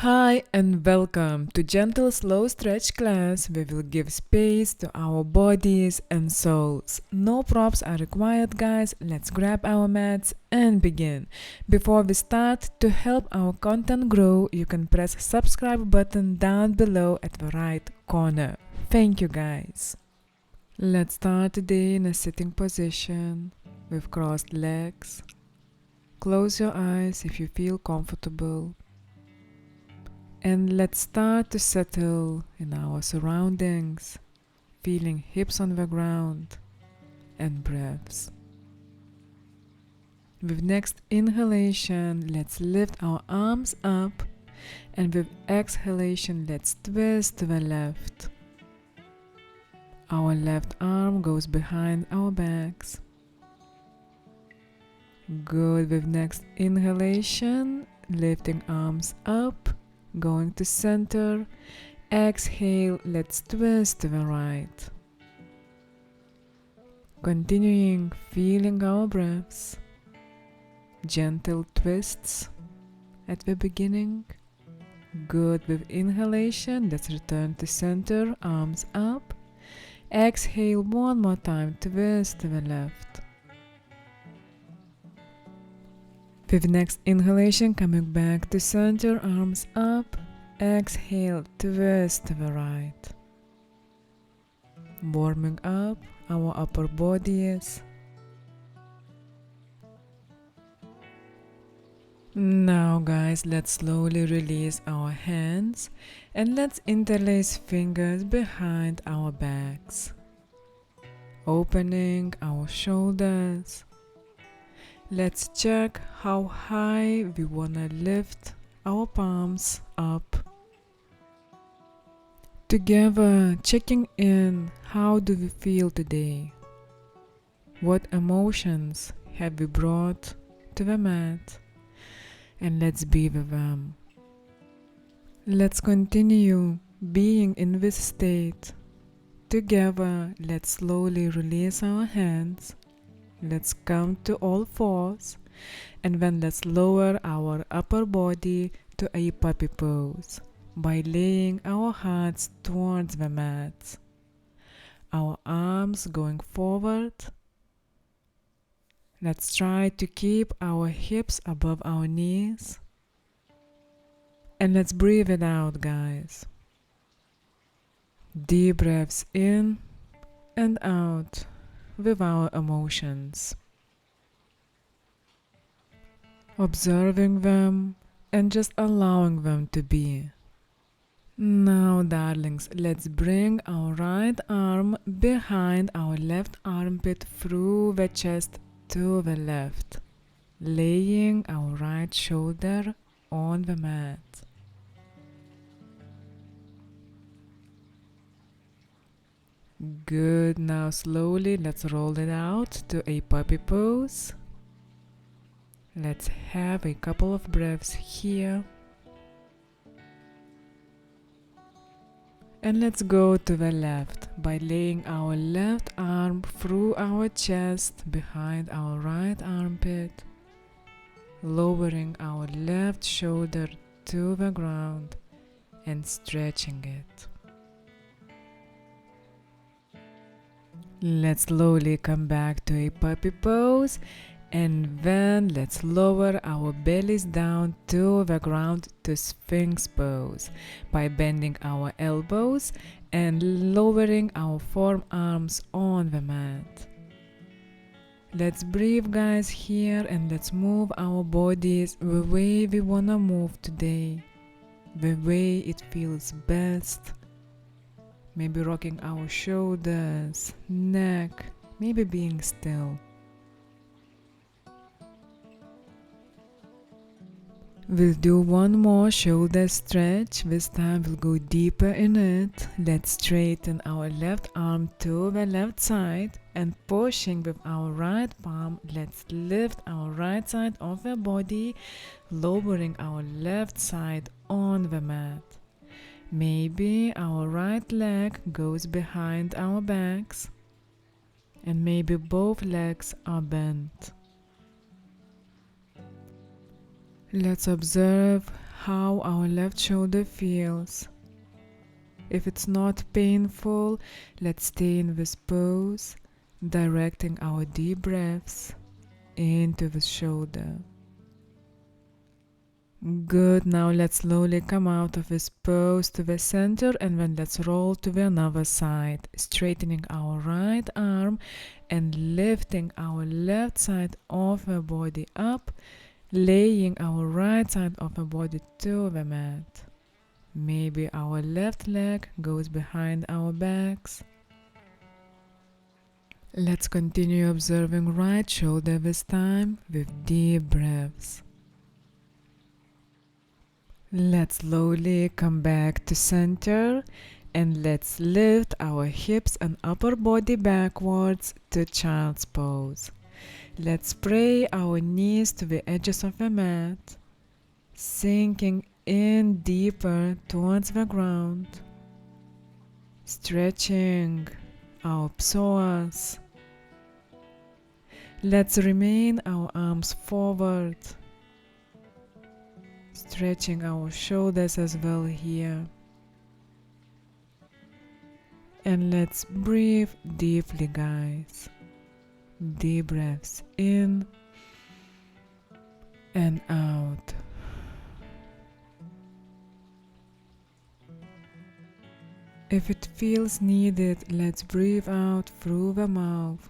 Hi and welcome to gentle slow stretch class. We will give space to our bodies and souls. No props are required, guys. Let's grab our mats and begin. Before we start, to help our content grow, you can press subscribe button down below at the right corner. Thank you, guys. Let's start today in a sitting position with crossed legs. Close your eyes if you feel comfortable. And let's start to settle in our surroundings, feeling hips on the ground and breaths. With next inhalation, let's lift our arms up, and with exhalation, let's twist to the left. Our left arm goes behind our backs. Good. With next inhalation, lifting arms up, going to center. Exhale, let's twist to the right. Continuing, feeling our breaths. Gentle twists at the beginning. Good. With inhalation, let's return to center, arms up. Exhale, one more time, twist to the left. With next inhalation, coming back to center, arms up. Exhale, twist to the right. Warming up our upper bodies. Now, guys, let's slowly release our hands and let's interlace fingers behind our backs, opening our shoulders. Let's check how high we wanna lift our palms up. Together, checking in, how do we feel today? What emotions have we brought to the mat? And let's be with them. Let's continue being in this state. Together, let's slowly release our hands. Let's come to all fours, and then let's lower our upper body to a puppy pose by laying our hearts towards the mat. Our arms going forward. Let's try to keep our hips above our knees. And let's breathe it out, guys. Deep breaths in and out with our emotions, observing them and just allowing them to be. Now, darlings, let's bring our right arm behind our left armpit through the chest to the left, laying our right shoulder on the mat. Good. Now slowly let's roll it out to a puppy pose. Let's have a couple of breaths here. And let's go to the left by laying our left arm through our chest behind our right armpit, lowering our left shoulder to the ground and stretching it. Let's slowly come back to a puppy pose, and then let's lower our bellies down to the ground to Sphinx pose by bending our elbows and lowering our forearms on the mat. Let's breathe, guys, here, and let's move our bodies the way we wanna move today, the way it feels best. Maybe rocking our shoulders, neck, maybe being still. We'll do one more shoulder stretch. This time we'll go deeper in it. Let's straighten our left arm to the left side and pushing with our right palm, let's lift our right side of the body, lowering our left side on the mat. Maybe our right leg goes behind our backs, and maybe both legs are bent. Let's observe how our left shoulder feels. If it's not painful, let's stay in this pose, directing our deep breaths into the shoulder. Good, now let's slowly come out of this pose to the center, and then let's roll to the other side, straightening our right arm and lifting our left side of the body up, laying our right side of the body to the mat. Maybe our left leg goes behind our backs. Let's continue observing right shoulder this time with deep breaths. Let's slowly come back to center and let's lift our hips and upper body backwards to child's pose. Let's pray our knees to the edges of the mat, sinking in deeper towards the ground, stretching our psoas. Let's remain our arms forward, stretching our shoulders as well here. And let's breathe deeply, guys. Deep breaths in and out. If it feels needed, let's breathe out through the mouth,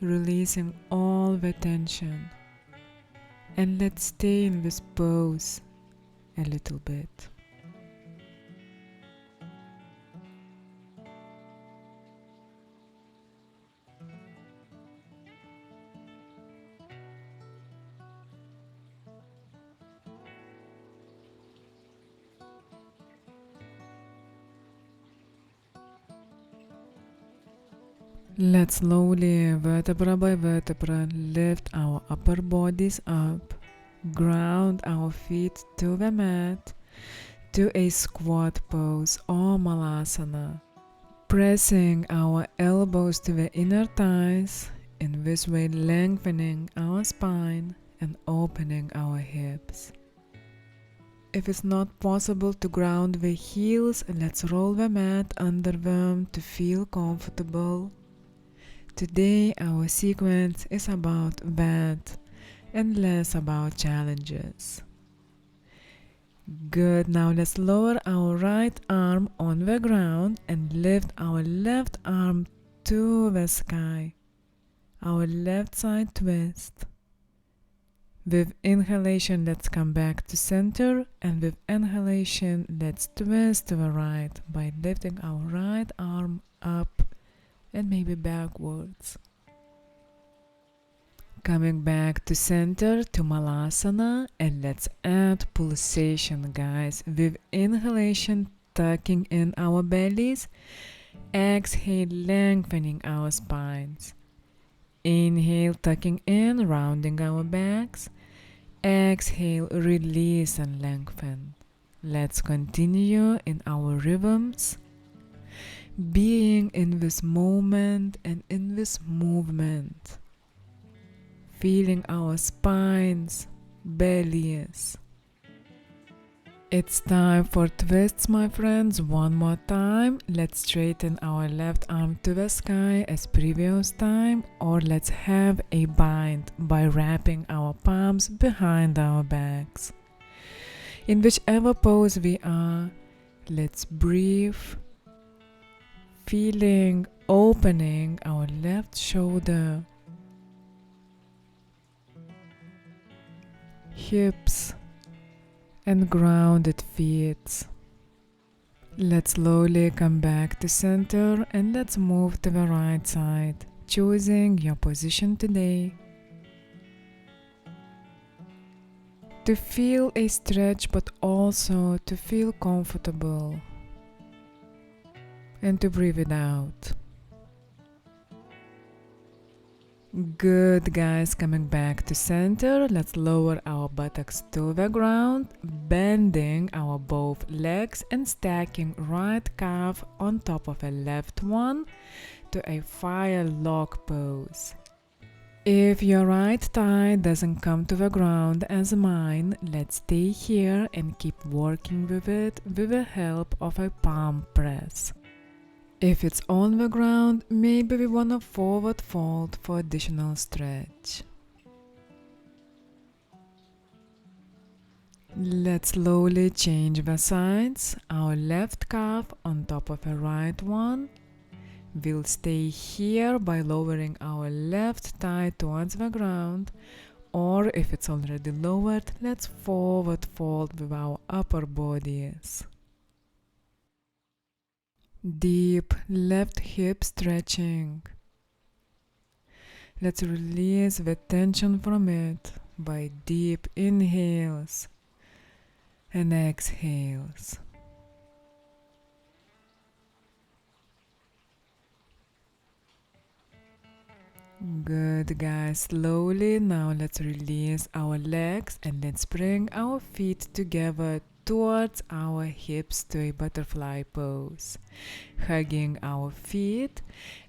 releasing all the tension. And let's stay in this pose a little bit. Let's slowly, vertebra by vertebra, lift our upper bodies up, ground our feet to the mat, to a squat pose or malasana, pressing our elbows to the inner thighs, in this way lengthening our spine and opening our hips. If it's not possible to ground the heels, let's roll the mat under them to feel comfortable. Today our sequence is about that and less about challenges. Good, now let's lower our right arm on the ground and lift our left arm to the sky. Our left side twist. With inhalation, let's come back to center, and with exhalation, let's twist to the right by lifting our right arm up and maybe backwards. Coming back to center to malasana, and let's add pulsation, guys. With inhalation, tucking in our bellies, exhale, lengthening our spines. Inhale, tucking in, rounding our backs. Exhale, release and lengthen. Let's continue in our rhythms, being in this moment and in this movement, feeling our spines, bellies. It's time for twists, my friends. One more time. Let's straighten our left arm to the sky as previous time, or let's have a bind by wrapping our palms behind our backs. In whichever pose we are, let's breathe, feeling opening our left shoulder, hips, and grounded feet. Let's slowly come back to center and let's move to the right side, choosing your position today. To feel a stretch, but also to feel comfortable and to breathe it out. Good, guys, coming back to center. Let's lower our buttocks to the ground, bending our both legs and stacking right calf on top of a left one to a fire lock pose. If your right thigh doesn't come to the ground as mine, let's stay here and keep working with it with the help of a palm press. If it's on the ground, maybe we wanna forward fold for additional stretch. Let's slowly change the sides. Our left calf on top of the right one. We'll stay here by lowering our left thigh towards the ground, or if it's already lowered, let's forward fold with our upper bodies. Deep left hip stretching. Let's release the tension from it by deep inhales and exhales. Good, guys. Slowly now let's release our legs and let's bring our feet together towards our hips to a butterfly pose. Hugging our feet,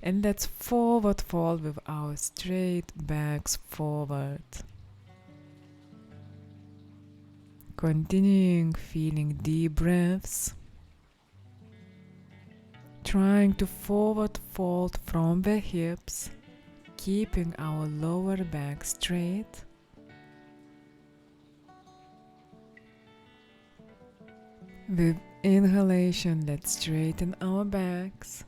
and let's forward fold with our straight backs forward. Continuing feeling deep breaths. Trying to forward fold from the hips, keeping our lower back straight. With inhalation, let's straighten our backs.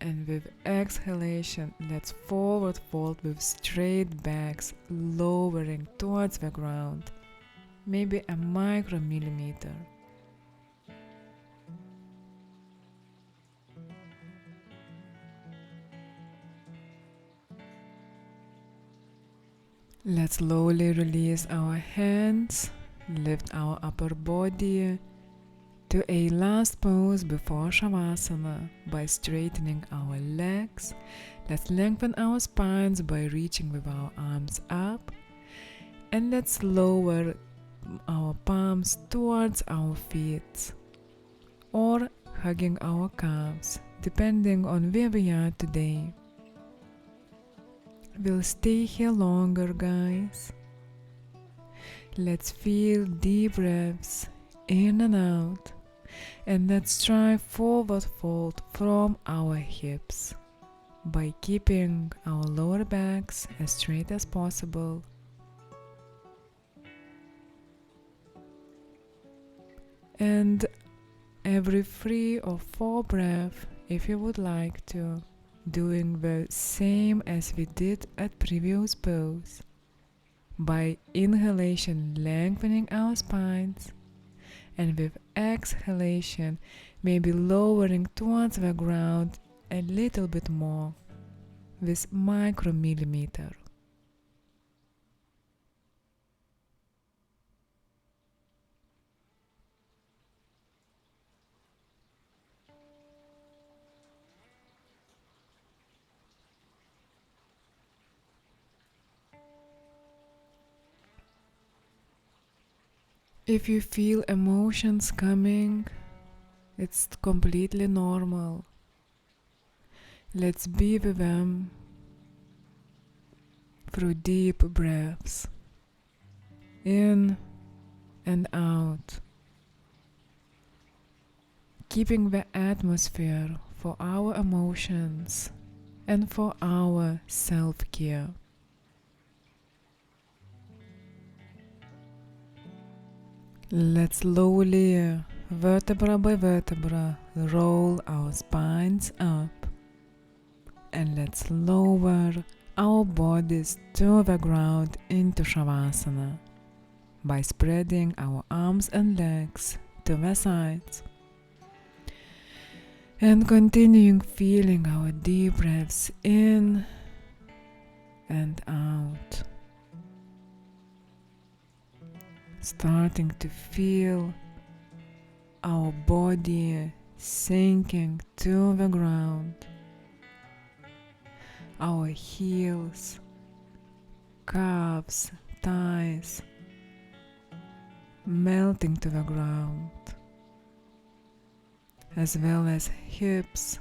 And with exhalation, let's forward fold with straight backs, lowering towards the ground, maybe a micromillimeter. Let's slowly release our hands, lift our upper body to a last pose before Savasana by straightening our legs. Let's lengthen our spines by reaching with our arms up, and let's lower our palms towards our feet or hugging our calves, depending on where we are today. We'll stay here longer, guys. Let's feel deep breaths in and out, and let's try forward fold from our hips by keeping our lower backs as straight as possible. And every 3 or 4 breaths, if you would like to, doing the same as we did at previous pose. By inhalation, lengthening our spines, and with exhalation, maybe lowering towards the ground a little bit more with micromillimeter. If you feel emotions coming, it's completely normal. Let's be with them through deep breaths, in and out, keeping the atmosphere for our emotions and for our self-care. Let's slowly, vertebra by vertebra, roll our spines up, and let's lower our bodies to the ground into Savasana by spreading our arms and legs to the sides and continuing feeling our deep breaths in and out. Starting to feel our body sinking to the ground, our heels, calves, thighs melting to the ground, as well as hips,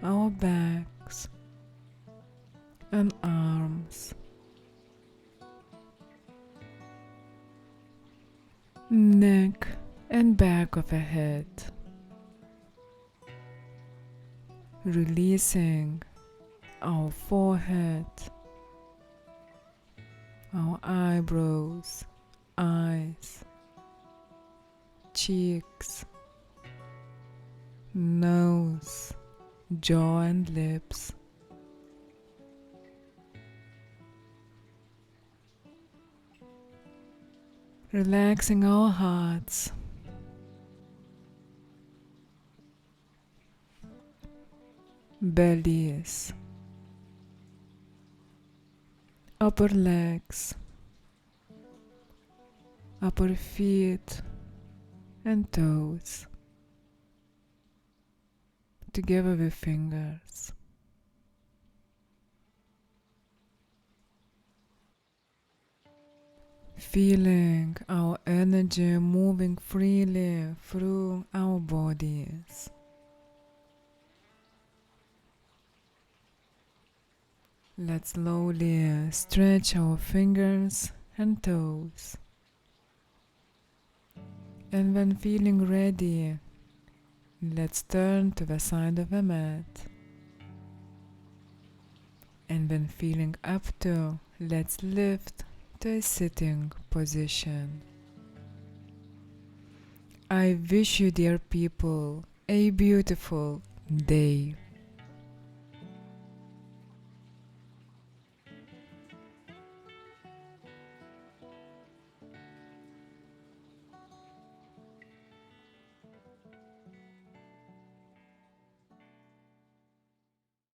our backs, and arms, neck and back of the head, releasing our forehead, our eyebrows, eyes, cheeks, nose, jaw and lips, relaxing our hearts, bellies, upper legs, upper feet and toes, together with fingers. Feeling our energy moving freely through our bodies. Let's slowly stretch our fingers and toes. And when feeling ready, let's turn to the side of the mat. And when feeling up to, let's lift to a sitting position. I wish you, dear people, a beautiful day.